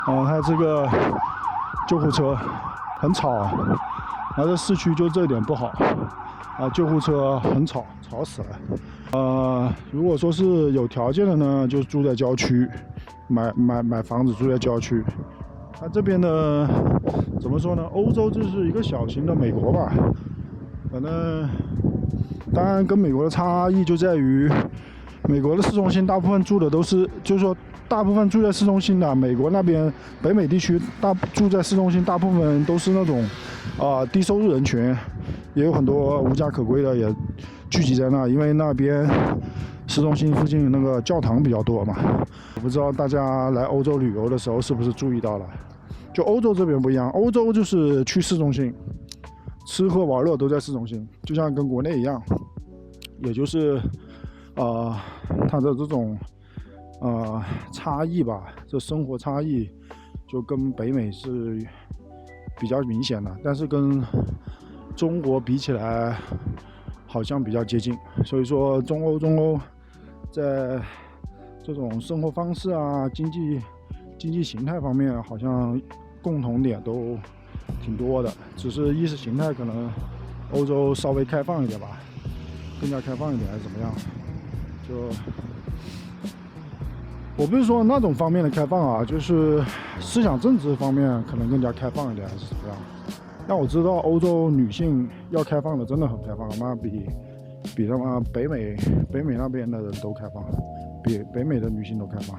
它这个救护车很吵，然后在市区就这一点不好救护车很吵，吵死了。如果说是有条件的呢，就住在郊区，买房子住在郊区。它这边呢，怎么说呢？欧洲就是一个小型的美国吧，反正当然跟美国的差异就在于，美国的市中心大部分住的都是，就是说大部分住在市中心的，美国那边北美地区住在市中心大部分都是那种低收入人群，也有很多无家可归的也聚集在那，因为那边市中心附近那个教堂比较多嘛。我不知道大家来欧洲旅游的时候是不是注意到了，就欧洲这边不一样，欧洲就是去市中心，吃喝玩乐都在市中心，就像跟国内一样，也就是它的这种差异吧，这生活差异就跟北美是比较明显的，但是跟中国比起来好像比较接近，所以说中欧在这种生活方式经济形态方面好像共同点都挺多的，只是意识形态可能欧洲稍微开放一点吧，更加开放一点还是怎么样？就我不是说那种方面的开放就是思想政治方面可能更加开放一点还是怎么样？但我知道欧洲女性要开放的真的很开放，比他妈北美那边的人都开放，比北美的女性都开放。